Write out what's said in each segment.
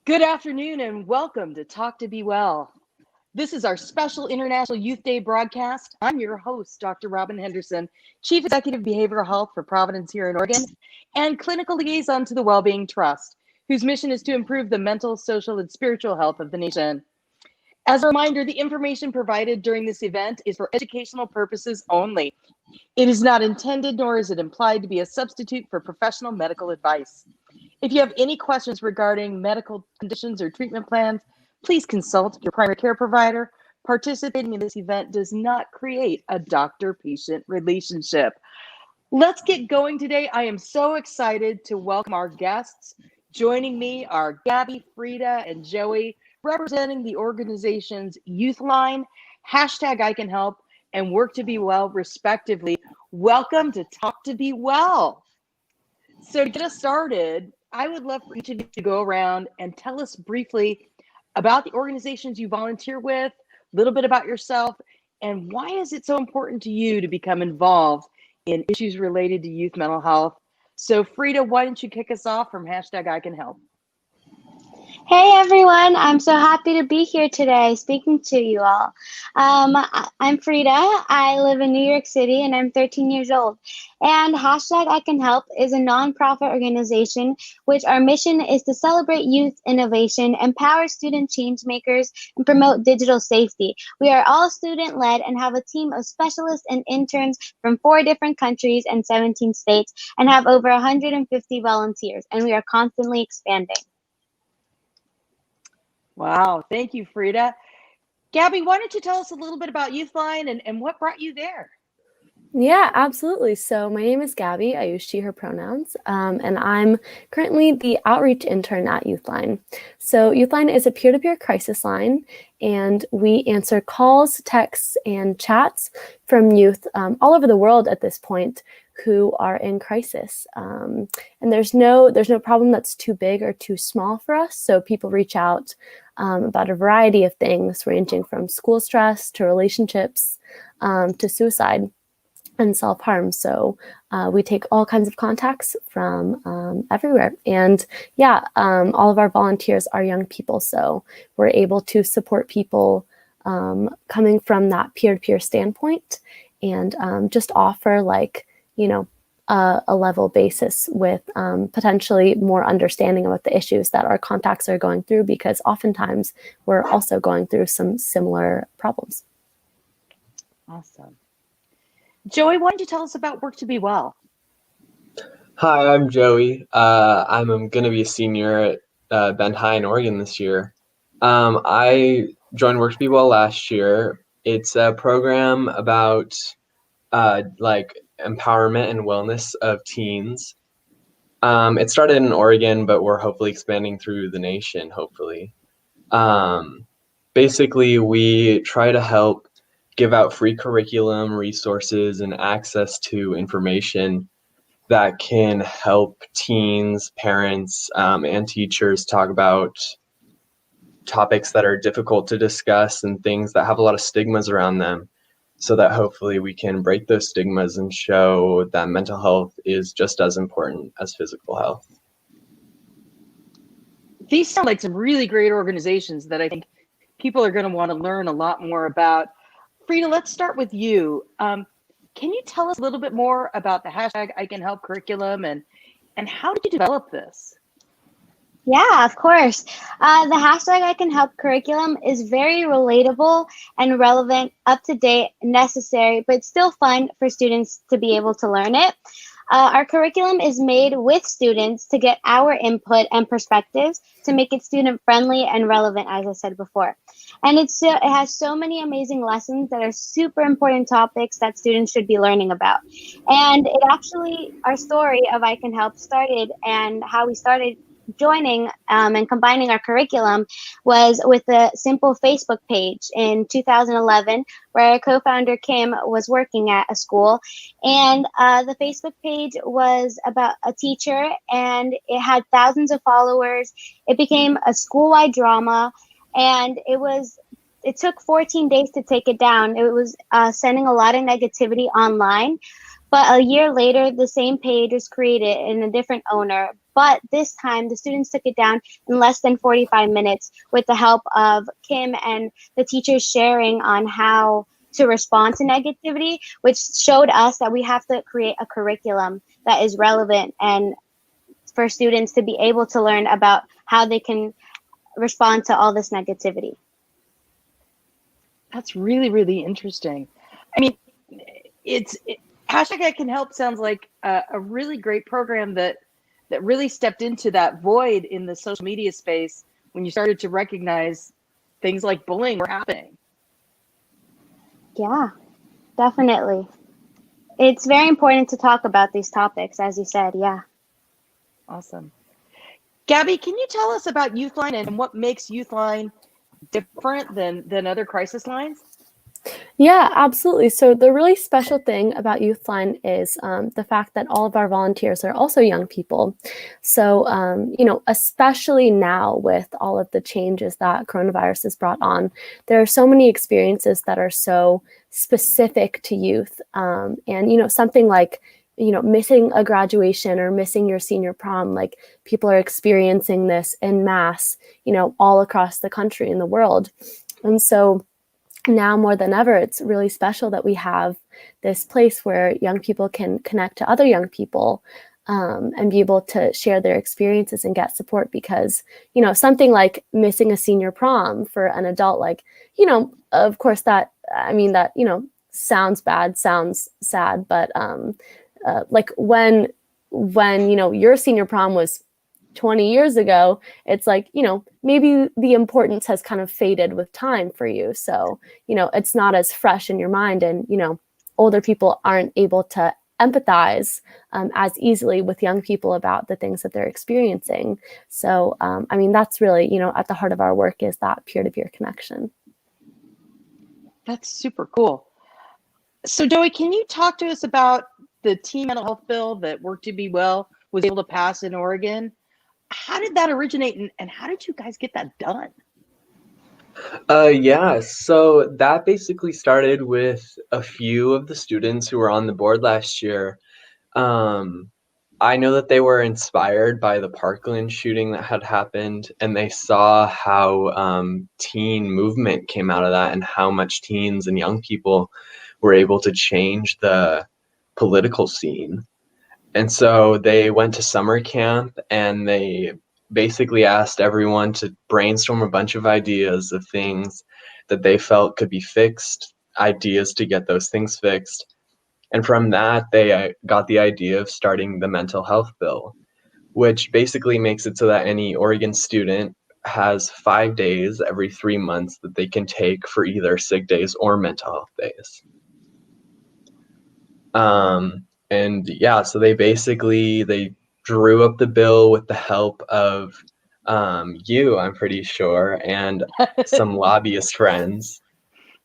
Good afternoon and welcome to Talk to Be Well. This is our special International Youth Day broadcast. I'm your host, Dr. Robin Henderson, Chief Executive Behavioral Health for Providence here in Oregon, and Clinical Liaison to the Wellbeing Trust, whose mission is to improve the mental, social, and spiritual health of the nation. As a reminder, the information provided during this event is for educational purposes only. It is not intended nor is it implied to be a substitute for professional medical advice. If you have any questions regarding medical conditions or treatment plans, please consult your primary care provider. Participating in this event does not create a doctor-patient relationship. Let's get going today. I am so excited to welcome our guests. Joining me are Gabby, Frida, and Joey, representing the organizations Youthline, #ICanHelp, and Work2BeWell, respectively. Welcome to Talk to Be Well. So to get us started, I would love for each of you to go around and tell us briefly about the organizations you volunteer with, a little bit about yourself, and why is it so important to you to become involved in issues related to youth mental health. So Frida, why don't you kick us off from #ICanHelp? Hey everyone, I'm so happy to be here today speaking to you all. I'm Frida. I live in New York City and I'm 13 years old. And #ICanHelp is a nonprofit organization which our mission is to celebrate youth innovation, empower student change makers, and promote digital safety. We are all student-led and have a team of specialists and interns from 4 different countries and 17 states and have over 150 volunteers, and we are constantly expanding. Wow, thank you, Frida. Gabby, why don't you tell us a little bit about Youthline and what brought you there? Yeah, absolutely. So my name is Gabby. I use she, her pronouns, and I'm currently the outreach intern at Youthline. So Youthline is a peer-to-peer crisis line, and we answer calls, texts, and chats from youth all over the world at this point who are in crisis. And there's no problem that's too big or too small for us. So people reach out about a variety of things, ranging from school stress to relationships to suicide and self-harm. So we take all kinds of contacts from everywhere. And yeah, all of our volunteers are young people. So we're able to support people coming from that peer-to-peer standpoint and just offer a level basis with potentially more understanding about the issues that our contacts are going through, because oftentimes we're also going through some similar problems. Awesome. Joey, why don't you tell us about Work2BeWell? Hi, I'm Joey. I'm going to be a senior at Bend High in Oregon this year. I joined Work2BeWell last year. It's a program about empowerment and wellness of teens. It started in Oregon, but we're hopefully expanding through the nation, hopefully. Basically, we try to help give out free curriculum, resources, and access to information that can help teens, parents, and teachers talk about topics that are difficult to discuss and things that have a lot of stigmas around them, so that hopefully we can break those stigmas and show that mental health is just as important as physical health. These sound like some really great organizations that I think people are going to want to learn a lot more about. Frida, let's start with you. Can you tell us a little bit more about the #ICanHelp curriculum and how did you develop this? Yeah, of course. The #ICanHelp curriculum is very relatable and relevant, up to date, necessary, but still fun for students to be able to learn it. Our curriculum is made with students to get our input and perspectives to make it student friendly and relevant, as I said before. And it has so many amazing lessons that are super important topics that students should be learning about. And it actually, our story of ICanHelp started, and how we started joining and combining our curriculum was with a simple Facebook page in 2011, where our co-founder Kim was working at a school, and the Facebook page was about a teacher, and it had thousands of followers. It became a school-wide drama, and it took 14 days to take it down. It was sending a lot of negativity online. But a year later, the same page was created in a different owner. But this time, the students took it down in less than 45 minutes with the help of Kim and the teachers sharing on how to respond to negativity, which showed us that we have to create a curriculum that is relevant and for students to be able to learn about how they can respond to all this negativity. That's really, really interesting. I mean, Hashtag I Can Help sounds like a really great program that really stepped into that void in the social media space when you started to recognize things like bullying were happening. Yeah, definitely. It's very important to talk about these topics, as you said. Yeah. Awesome. Gabby, can you tell us about Youthline and what makes Youthline different than other crisis lines? Yeah, absolutely. So the really special thing about Youthline is the fact that all of our volunteers are also young people. So, especially now with all of the changes that coronavirus has brought on, there are so many experiences that are so specific to youth. Something like, missing a graduation or missing your senior prom, like people are experiencing this en masse, all across the country and the world. And so now more than ever, it's really special that we have this place where young people can connect to other young people and be able to share their experiences and get support because, something like missing a senior prom for an adult, like, of course that sounds bad, sounds sad, but like when your senior prom was 20 years ago, it's like, maybe the importance has kind of faded with time for you. So, it's not as fresh in your mind and, older people aren't able to empathize as easily with young people about the things that they're experiencing. So, that's really, at the heart of our work is that peer-to-peer connection. That's super cool. So Joey, can you talk to us about the teen mental health bill that Work2BeWell was able to pass in Oregon? How did that originate and how did you guys get that done? So that basically started with a few of the students who were on the board last year. I know that they were inspired by the Parkland shooting that had happened, and they saw how teen movement came out of that and how much teens and young people were able to change the political scene. And so they went to summer camp and they basically asked everyone to brainstorm a bunch of ideas of things that they felt could be fixed, ideas to get those things fixed. And from that, they got the idea of starting the mental health bill, which basically makes it so that any Oregon student has 5 days every 3 months that they can take for either sick days or mental health days. So they drew up the bill with the help of you, I'm pretty sure, and some lobbyist friends.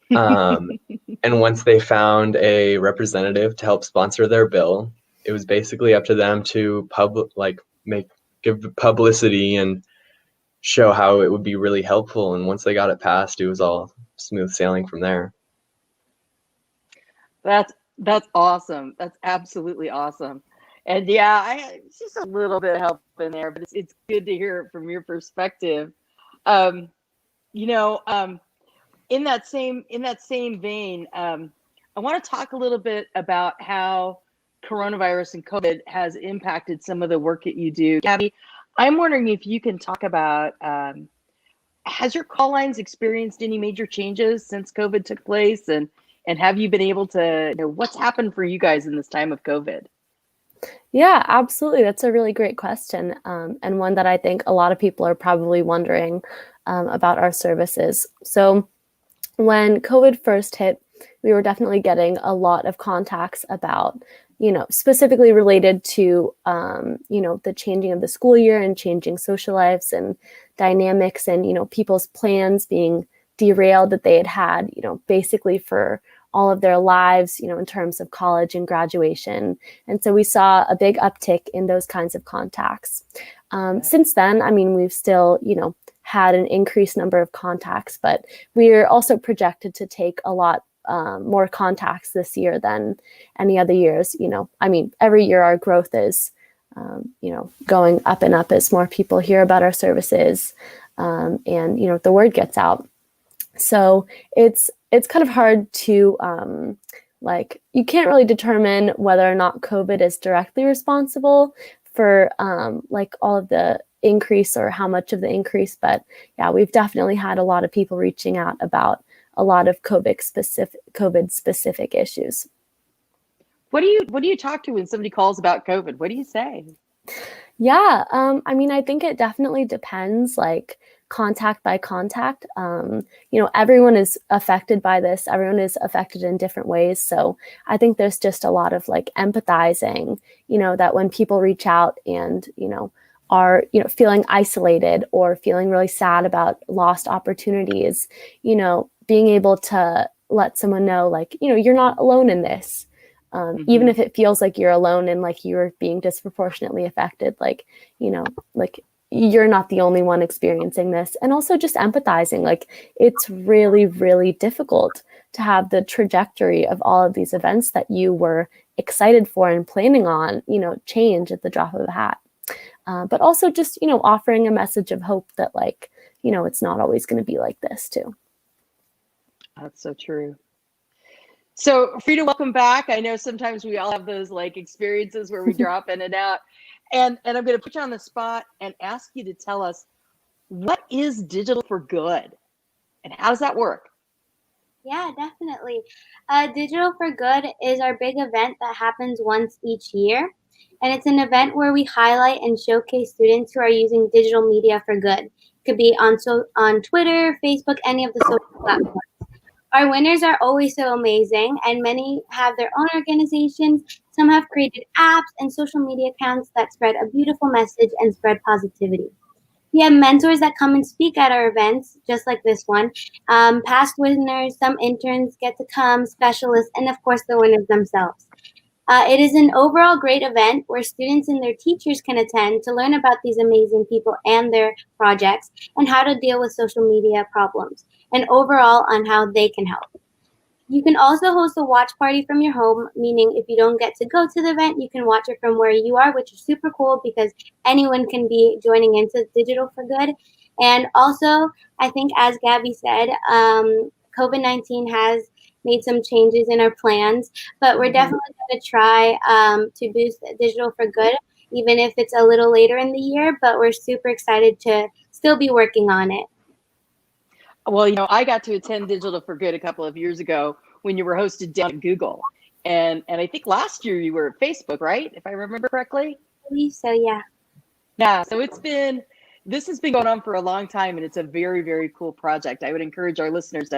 And once they found a representative to help sponsor their bill, it was basically up to them to give publicity and show how it would be really helpful. And once they got it passed, it was all smooth sailing from there. That's awesome. That's absolutely awesome. And yeah, it's just a little bit of help in there, but it's good to hear it from your perspective. In that same vein, I want to talk a little bit about how coronavirus and COVID has impacted some of the work that you do. Gabby, I'm wondering if you can talk about, has your call lines experienced any major changes since COVID took place? And have you been able to, what's happened for you guys in this time of COVID? Yeah, absolutely. That's a really great question, and one that I think a lot of people are probably wondering about our services. So when COVID first hit, we were definitely getting a lot of contacts about, specifically related to, the changing of the school year and changing social lives and dynamics and, people's plans being derailed that they had, basically for all of their lives, in terms of college and graduation. And so we saw a big uptick in those kinds of contacts. Since then, we've still, had an increased number of contacts, but we're also projected to take a lot more contacts this year than any other years. I mean, every year our growth is, going up and up as more people hear about our services, and the word gets out. So it's kind of hard to you can't really determine whether or not COVID is directly responsible for all of the increase or how much of the increase. But yeah, we've definitely had a lot of people reaching out about a lot of COVID specific issues. What do you talk to when somebody calls about COVID? What do you say? Yeah, I mean, I think it definitely depends, contact by contact. Everyone is affected by this. Everyone is affected in different ways. So I think there's just a lot of empathizing, that when people reach out and, are, feeling isolated or feeling really sad about lost opportunities, being able to let someone know, you're not alone in this. Even if it feels like you're alone and you're being disproportionately affected, you're not the only one experiencing this. And also just empathizing, it's really, really difficult to have the trajectory of all of these events that you were excited for and planning on, change at the drop of a hat. But also just, offering a message of hope that it's not always going to be like this too. That's so true. So Frida, welcome back. I know sometimes we all have those experiences where we drop in and out. And I'm going to put you on the spot and ask you to tell us, what is Digital for Good and how does that work? Yeah, definitely. Digital for Good is our big event that happens once each year. And it's an event where we highlight and showcase students who are using digital media for good. It could be on Twitter, Facebook, any of the social platforms. Our winners are always so amazing, and many have their own organizations. Some have created apps and social media accounts that spread a beautiful message and spread positivity. We have mentors that come and speak at our events, just like this one. Past winners, some interns get to come, specialists, and of course the winners themselves. It is an overall great event where students and their teachers can attend to learn about these amazing people and their projects and how to deal with social media problems, and overall on how they can help. You can also host a watch party from your home, meaning if you don't get to go to the event, you can watch it from where you are, which is super cool because anyone can be joining into Digital for Good. And also, I think as Gabby said, COVID-19 has made some changes in our plans, but we're definitely going to try to boost Digital for Good, even if it's a little later in the year, but we're super excited to still be working on it. Well, I got to attend Digital for Good a couple of years ago when you were hosted down at Google. And I think last year you were at Facebook, right? If I remember correctly. I believe so, yeah. Yeah, so this has been going on for a long time, and it's a very, very cool project. I would encourage our listeners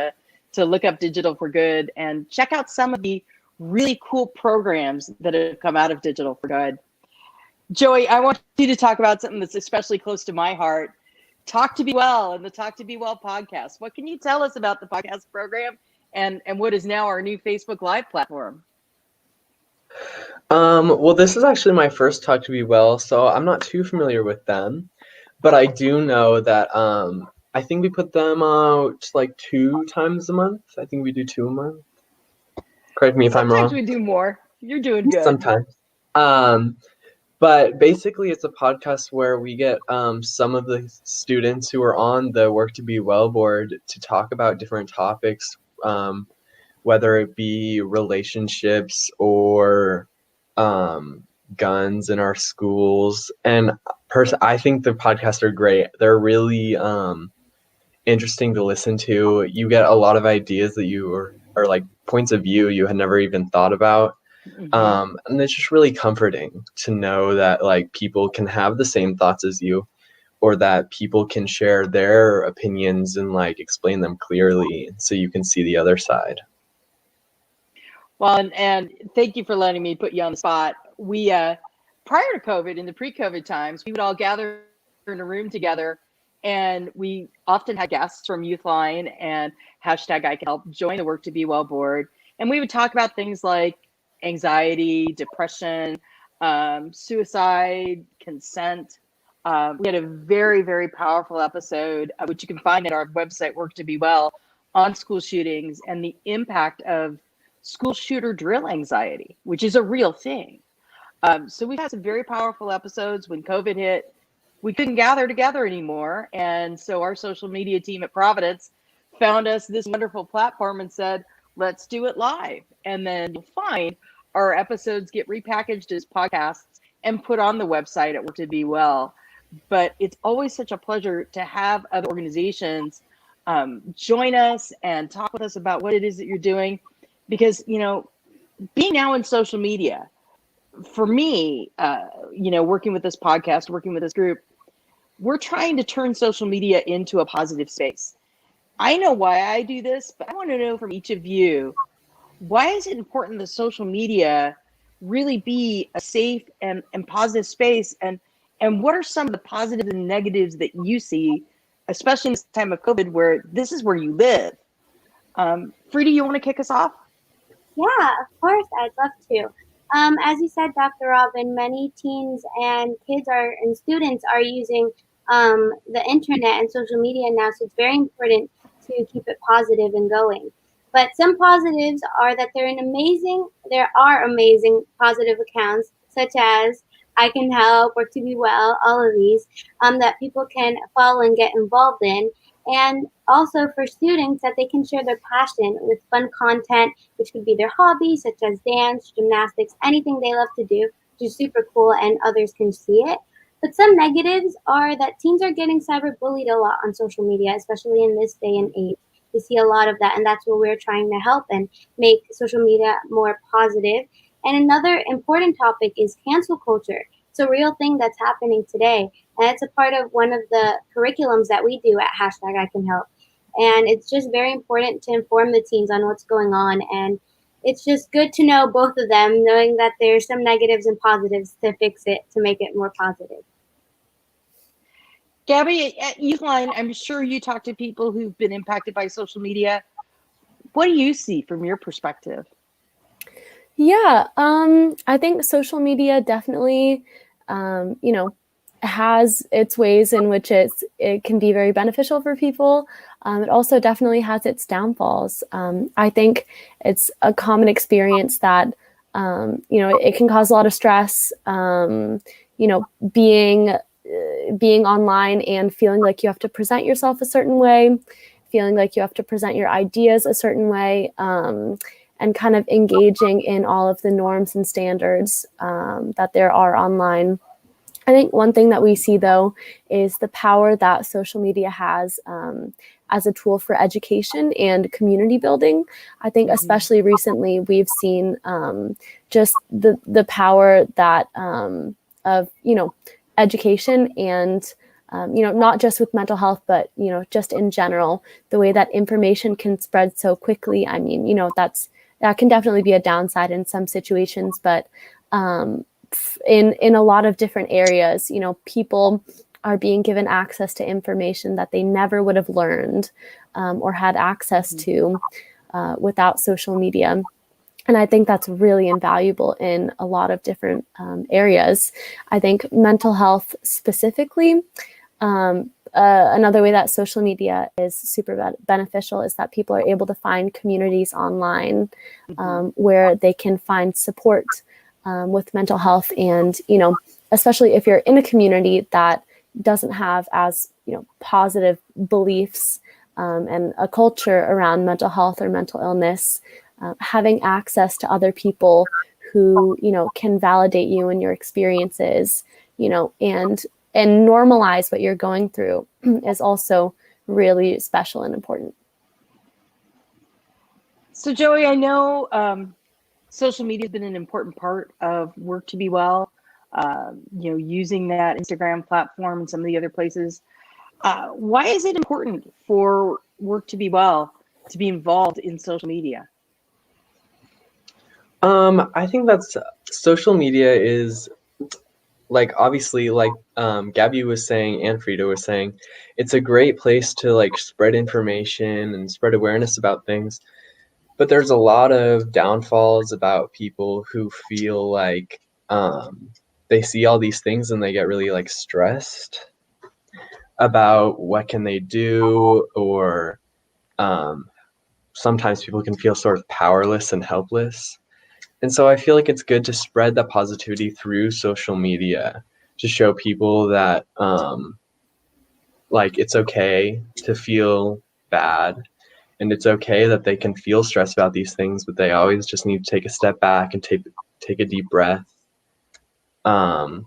to look up Digital for Good and check out some of the really cool programs that have come out of Digital for Good. Joey, I want you to talk about something that's especially close to my heart. Talk to Be Well and the Talk to Be Well podcast. What can you tell us about the podcast program and what is now our new Facebook Live platform? Well, this is actually my first Talk to Be Well, so I'm not too familiar with them, but I do know that I think we put them out 2 times a month. I think we do 2 a month. Correct me if I'm wrong. Sometimes we do more. You're doing good. Sometimes. But basically, it's a podcast where we get some of the students who are on the Work2BeWell board to talk about different topics, whether it be relationships or guns in our schools. And I think the podcasts are great. They're really interesting to listen to. You get a lot of ideas that you are points of view you had never even thought about. And it's just really comforting to know that people can have the same thoughts as you, or that people can share their opinions and explain them clearly so you can see the other side. Well, and thank you for letting me put you on the spot. We prior to COVID, in the pre-COVID times, we would all gather in a room together, and we often had guests from Youthline and hashtag I Can Help join the Work2BeWell board, and we would talk about things like anxiety, depression, suicide, consent. We had a very, very powerful episode, which you can find at our website, Work2BeWell, on school shootings and the impact of school shooter drill anxiety, which is a real thing. So we've had some very powerful episodes. When COVID hit, we couldn't gather together anymore. And so our social media team at Providence found us this wonderful platform and said, let's do it live. And then you'll find our episodes get repackaged as podcasts and put on the website at Work2BeWell. But it's always such a pleasure to have other organizations join us and talk with us about what it is that you're doing. Because, you know, being now in social media, for me, you know, working with this podcast, working with this group, we're trying to turn social media into a positive space. I know why I do this, but I want to know from each of you, why is it important that social media really be a safe and positive space? And what are some of the positives and negatives that you see, especially in this time of COVID, where this is where you live? Frida, you want to kick us off? Yeah, of course, I'd love to. As you said, Dr. Robin, many teens and kids and students are using the internet and social media now, so it's very important to keep it positive and going. But some positives are that there are amazing positive accounts, such as I Can Help, Work2BeWell, all of these, that people can follow and get involved in. And also for students, that they can share their passion with fun content, which could be their hobbies, such as dance, gymnastics, anything they love to do, which is super cool, and others can see it. But some negatives are that teens are getting cyberbullied a lot on social media, especially in this day and age. We see a lot of that, and that's what we're trying to help and make social media more positive. And another important topic is cancel culture. It's a real thing that's happening today, and it's a part of one of the curriculums that we do at #ICanHelp. And it's just very important to inform the teens on what's going on. And it's just good to know both of them, knowing that there's some negatives and positives to fix it, to make it more positive. Gabby, at Youthline, I'm sure you talk to people who've been impacted by social media. What do you see from your perspective? Yeah, I think social media definitely, you know, has its ways in which it can be very beneficial for people. It also definitely has its downfalls. I think it's a common experience that, you know, it can cause a lot of stress, you know, being online and feeling like you have to present yourself a certain way, feeling like you have to present your ideas a certain way, and kind of engaging in all of the norms and standards that there are online. I think one thing that we see, though, is the power that social media has as a tool for education and community building. I think especially recently, we've seen just the power that of, you know, education and, you know, not just with mental health, but, you know, just in general, the way that information can spread so quickly. I mean, you know, that can definitely be a downside in some situations, but in a lot of different areas, you know, people are being given access to information that they never would have learned or had access to without social media. And I think that's really invaluable in a lot of different areas. I think mental health specifically, another way that social media is super beneficial is that people are able to find communities online where they can find support with mental health. And, you know, especially if you're in a community that doesn't have as, you know, positive beliefs and a culture around mental health or mental illness, having access to other people who, you know, can validate you and your experiences, you know, and normalize what you're going through is also really special and important. So Joey, I know social media has been an important part of Work2BeWell, you know, using that Instagram platform and some of the other places. Why is it important for Work2BeWell to be involved in social media? I think that's social media is like, obviously, like Gabby was saying and Frida was saying, it's a great place to like spread information and spread awareness about things. But there's a lot of downfalls about people who feel like they see all these things and they get really like stressed about what can they do, or sometimes people can feel sort of powerless and helpless. And so I feel like it's good to spread that positivity through social media to show people that like it's okay to feel bad, and it's okay that they can feel stressed about these things, but they always just need to take a step back and take a deep breath. And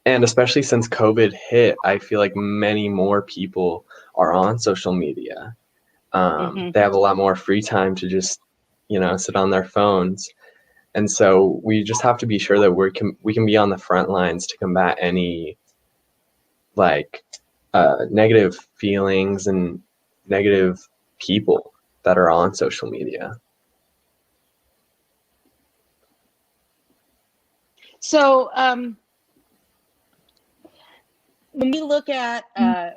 especially since COVID hit, I feel like many more people are on social media. They have a lot more free time to just, sit on their phones. And so we just have to be sure that we can be on the front lines to combat any like negative feelings and negative people that are on social media. So when we look at the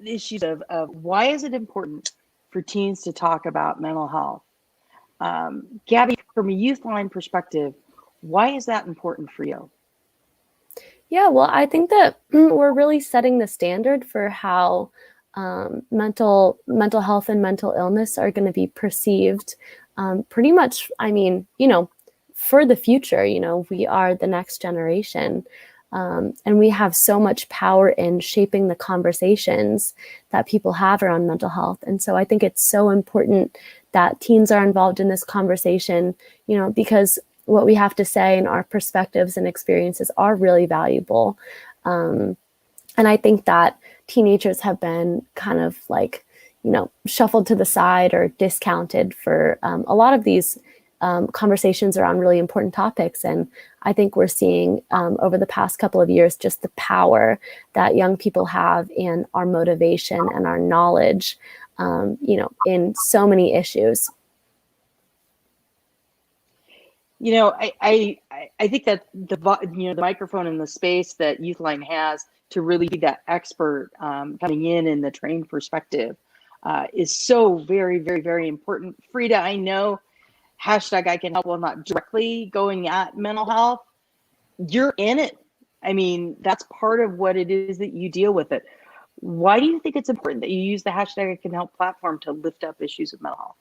issues of why is it important for teens to talk about mental health, Gabby, from a Youthline perspective, why is that important for you? Yeah, well, I think that we're really setting the standard for how mental health and mental illness are going to be perceived. Pretty much, I mean, for the future, we are the next generation. And we have so much power in shaping the conversations that people have around mental health. And so I think it's so important that teens are involved in this conversation, because what we have to say and our perspectives and experiences are really valuable. And I think that teenagers have been kind of like, shuffled to the side or discounted for a lot of these conversations around really important topics. And I think we're seeing over the past couple of years just the power that young people have and our motivation and our knowledge, in so many issues. I think that the microphone and the space that Youthline has to really be that expert coming in the trained perspective is so very, very, very important. Frida, I know #ICanHelp, well, not directly going at mental health. You're in it. I mean, that's part of what it is that you deal with it. Why do you think it's important that you use the #ICanHelp platform to lift up issues of mental health?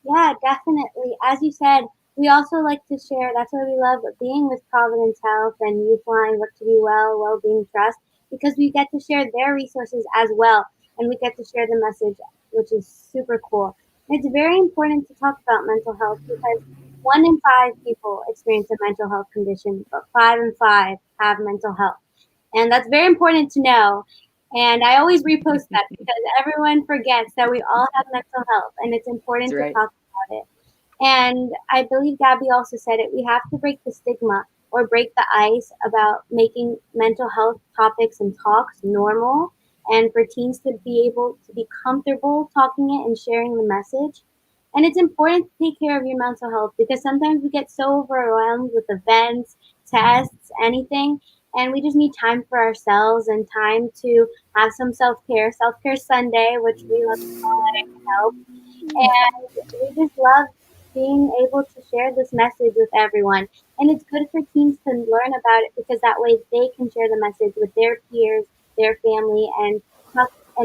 Yeah, definitely. As you said, we also like to share. That's why we love being with Providence Health and Youthline, Work2BeWell, Wellbeing Trust, because we get to share their resources as well, and we get to share the message, which is super cool. It's very important to talk about mental health because 1 in 5 people experience a mental health condition, but 5 in 5 have mental health. And that's very important to know. And I always repost that because everyone forgets that we all have mental health and it's important to talk about it. And I believe Gabby also said it. We have to break the stigma or break the ice about making mental health topics and talks normal, and for teens to be able to be comfortable talking it and sharing the message. And it's important to take care of your mental health because sometimes we get so overwhelmed with events, tests, anything, and we just need time for ourselves and time to have some self-care Sunday, which we love to call it Help. And we just love being able to share this message with everyone. And it's good for teens to learn about it because that way they can share the message with their peers, their family, and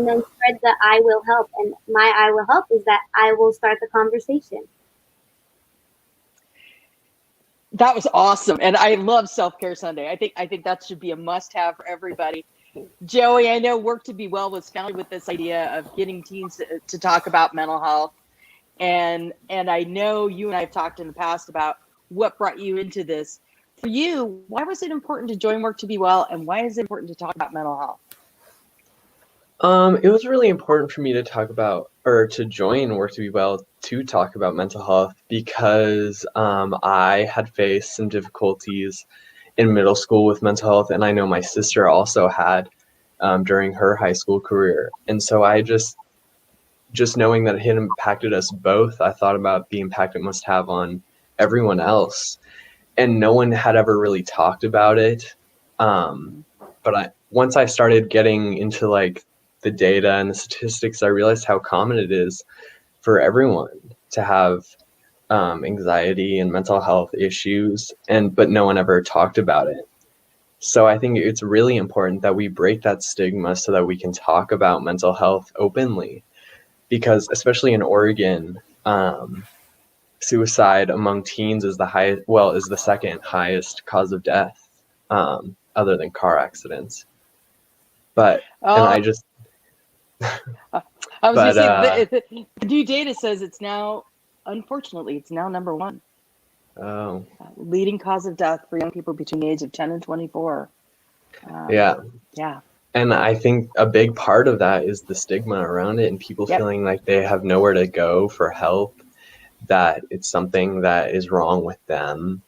then spread the I will help. And my I will help is that I will start the conversation. That was awesome. And I love Self-Care Sunday. I think that should be a must-have for everybody. Joey, I know Work2BeWell was founded with this idea of getting teens to talk about mental health. And I know you and I have talked in the past about what brought you into this. For you, why was it important to join Work2BeWell, and why is it important to talk about mental health? It was really important for me to talk about, or to join Work2BeWell to talk about mental health because I had faced some difficulties in middle school with mental health, and I know my sister also had during her high school career. And so I just knowing that it had impacted us both, I thought about the impact it must have on everyone else. And no one had ever really talked about it. But once I started getting into like the data and the statistics, I realized how common it is for everyone to have anxiety and mental health issues, but no one ever talked about it. So I think it's really important that we break that stigma so that we can talk about mental health openly. because especially in Oregon, suicide among teens is the second highest cause of death, other than car accidents. But and Oh, I just I was going but to say the new data says it's now, unfortunately, it's now number one oh leading cause of death for young people between the age of 10 and 24. yeah. Yeah. And I think a big part of that is the stigma around it and people Yep. feeling like they have nowhere to go for help, that it's something that is wrong with them.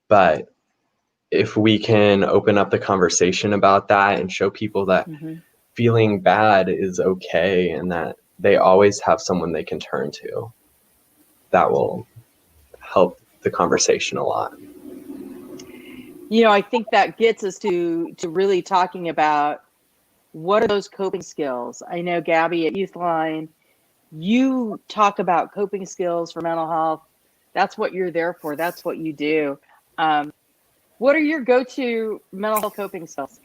But if we can open up the conversation about that and show people that feeling bad is okay and that they always have someone they can turn to, that will help the conversation a lot. You know, I think that gets us to really talking about what are those coping skills. I know, Gabby, at Youthline, you talk about coping skills for mental health. That's what you're there for. That's what you do. What are your go-to mental health coping skills?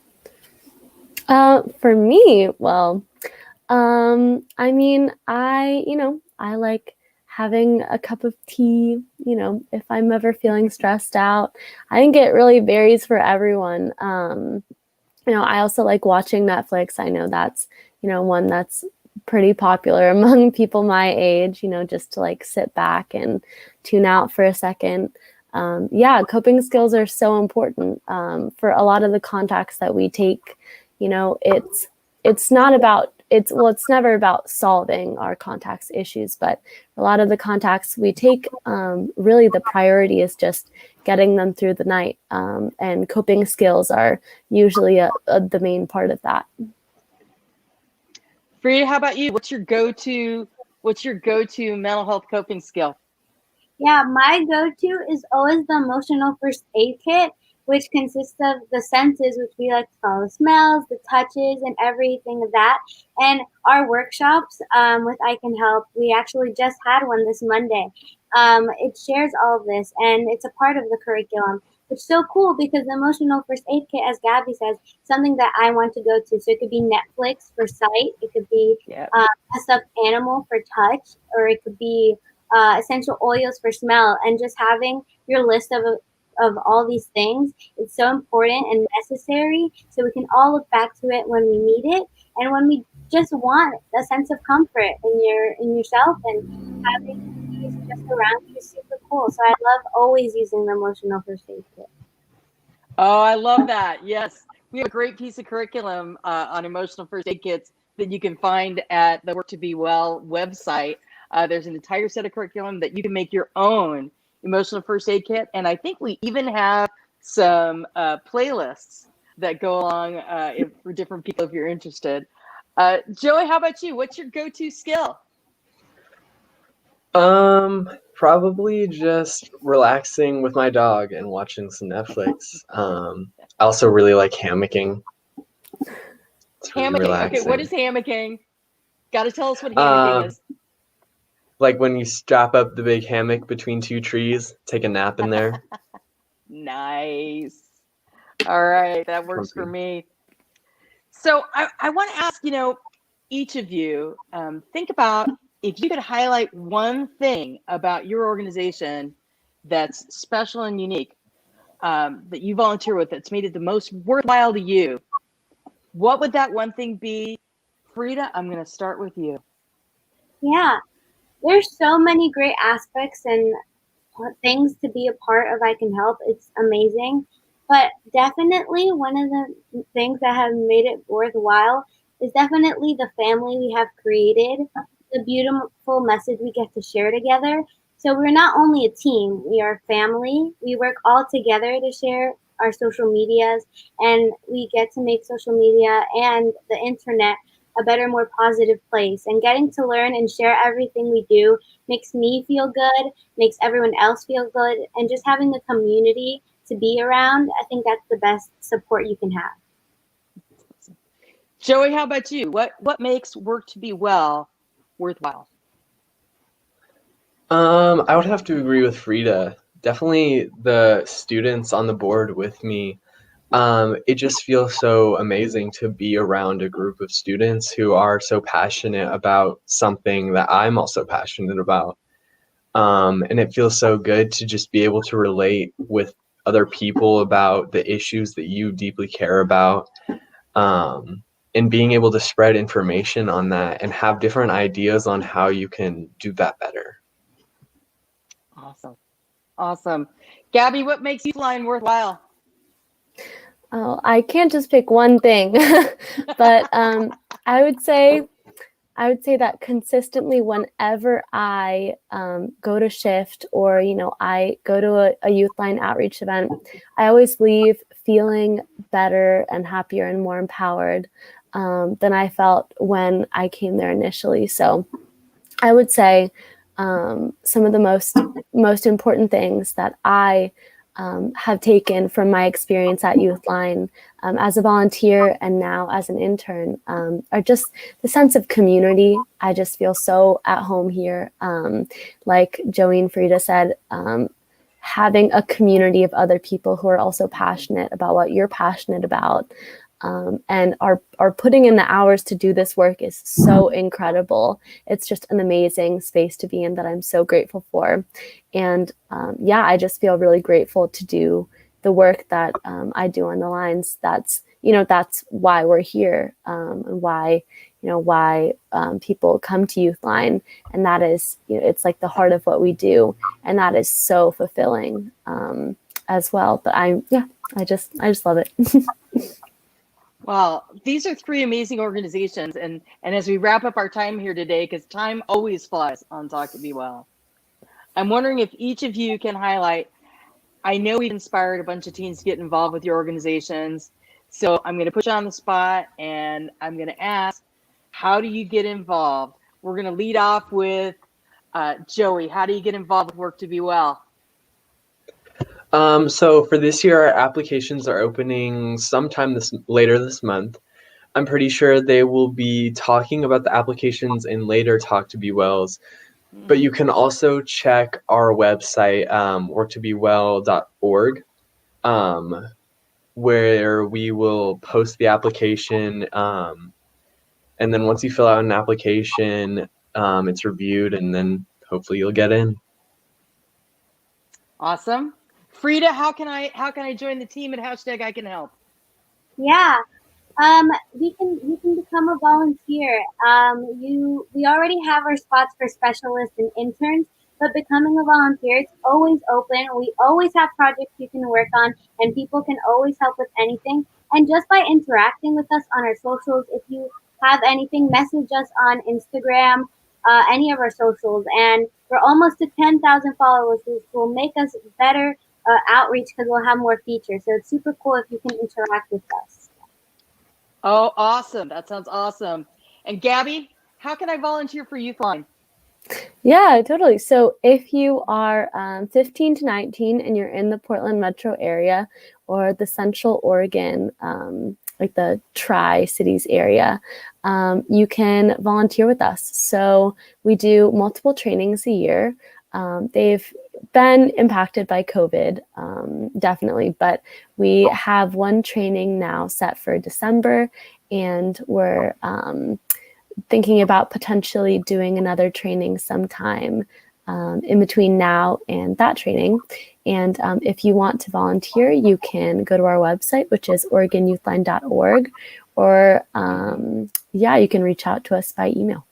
For me, well, I mean, I like having a cup of tea, if I'm ever feeling stressed out. I think it really varies for everyone. I also like watching Netflix. I know that's, one that's pretty popular among people my age, just to like sit back and tune out for a second. Coping skills are so important for a lot of the contacts that we take. It's never about solving our contacts issues, but a lot of the contacts we take, really the priority is just getting them through the night. And coping skills are usually the main part of that. Frida, how about you? What's your go-to mental health coping skill? Yeah, my go-to is always the emotional first aid kit, which consists of the senses, which we like to call the smells, the touches, and everything of that. And our workshops with I Can Help, we actually just had one this Monday. It shares all of this, and it's a part of the curriculum, which is so cool because the emotional first aid kit, as Gabby says, something that I want to go to. So it could be Netflix for sight, it could be a stuffed animal for touch, or it could be essential oils for smell, and just having your list of all these things is so important and necessary, so we can all look back to it when we need it and when we just want a sense of comfort in yourself, and having these just around you is super cool. So I love always using the emotional first aid kit. Oh, I love that. Yes, we have a great piece of curriculum on emotional first aid kits that you can find at the Work2BeWell website. There's an entire set of curriculum that you can make your own emotional first aid kit. And I think we even have some playlists that go along for different people if you're interested. Joey, how about you? What's your go-to skill? Probably just relaxing with my dog and watching some Netflix. I also really like hammocking. It's really relaxing. Okay, what is hammocking? Got to tell us what hammocking is. Like when you strap up the big hammock between two trees, take a nap in there. Nice. All right, that works for me. So I want to ask, each of you, think about if you could highlight one thing about your organization that's special and unique, that you volunteer with, that's made it the most worthwhile to you. What would that one thing be? Frida, I'm going to start with you. Yeah, there's so many great aspects and things to be a part of I Can Help. It's amazing. But definitely one of the things that have made it worthwhile is definitely the family we have created, the beautiful message we get to share together. So we're not only a team, we are family. We work all together to share our social medias, and we get to make social media and the internet a better, more positive place. And getting to learn and share everything we do makes me feel good, makes everyone else feel good, and just having a community to be around, I think that's the best support you can have. Joey, how about you? What makes Work2BeWell worthwhile? I would have to agree with Frida. Definitely the students on the board with me. it just feels so amazing to be around a group of students who are so passionate about something that I'm also passionate about. And it feels so good to just be able to relate with other people about the issues that you deeply care about, and being able to spread information on that and have different ideas on how you can do that better. Awesome. Awesome. Gabby, what makes Youthline worthwhile? Oh, I can't just pick one thing, but I would say that consistently, whenever I go to shift, or I go to a Youthline outreach event, I always leave feeling better and happier and more empowered than I felt when I came there initially. So I would say some of the most important things that I have taken from my experience at Youthline as a volunteer and now as an intern are just the sense of community. I just feel so at home here. Like Joey and Frida said, having a community of other people who are also passionate about what you're passionate about, and are putting in the hours to do this work is so incredible. It's just an amazing space to be in that I'm so grateful for. And I just feel really grateful to do the work that I do on the lines. That's why we're here, and why people come to Youthline. And that is, it's like the heart of what we do. And that is so fulfilling as well. But I just love it. Wow, these are three amazing organizations. And as we wrap up our time here today, because time always flies on Talk to Be Well, I'm wondering if each of you can highlight, I know we've inspired a bunch of teens to get involved with your organizations. So I'm going to put you on the spot and I'm going to ask, how do you get involved? We're going to lead off with Joey. How do you get involved with Work2BeWell? So for this year, our applications are opening sometime later this month. I'm pretty sure they will be talking about the applications in later Talk to Be Wells. But you can also check our website, work2bewell.org, where we will post the application. And then once you fill out an application, it's reviewed, and then hopefully you'll get in. Awesome. Frida, how can I join the team at #ICanHelp? Yeah. You can become a volunteer. We already have our spots for specialists and interns, but becoming a volunteer is always open. We always have projects you can work on, and people can always help with anything. And just by interacting with us on our socials, if you have anything, message us on Instagram, any of our socials, and we're almost to 10,000 followers, which will make us better outreach because we'll have more features. So it's super cool if you can interact with us. Oh, awesome. That sounds awesome. And Gabby, how can I volunteer for Youthline? Yeah, totally. So if you are 15 to 19 and you're in the Portland metro area or the Central Oregon, like the Tri-Cities area, you can volunteer with us. So we do multiple trainings a year. They've been impacted by COVID, definitely, but we have one training now set for December, and we're thinking about potentially doing another training sometime in between now and that training. And if you want to volunteer, you can go to our website, which is OregonYouthline.org, or you can reach out to us by email.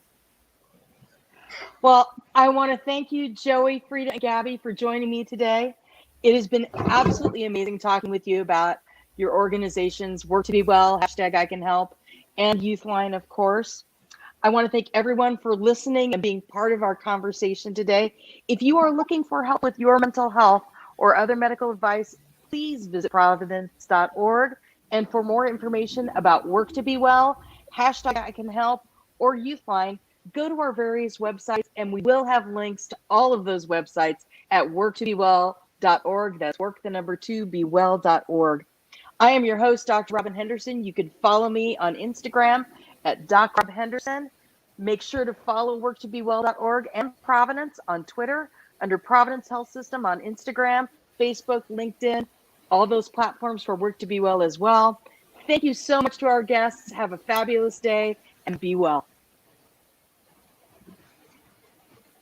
Well, I want to thank you, Joey, Frida, and Gabby, for joining me today. It has been absolutely amazing talking with you about your organizations, Work2BeWell, #ICanHelp, and Youthline, of course. I want to thank everyone for listening and being part of our conversation today. If you are looking for help with your mental health or other medical advice, please visit providence.org. And for more information about Work2BeWell, #ICanHelp, or Youthline, go to our various websites, and we will have links to all of those websites at work2bewell.org. That's work2bewell.org. I am your host, Dr. Robin Henderson. You can follow me on Instagram at DocRobHenderson. Make sure to follow work2bewell.org and Providence on Twitter under Providence Health System on Instagram, Facebook, LinkedIn, all those platforms for Work2BeWell as well. Thank you so much to our guests. Have a fabulous day and be well.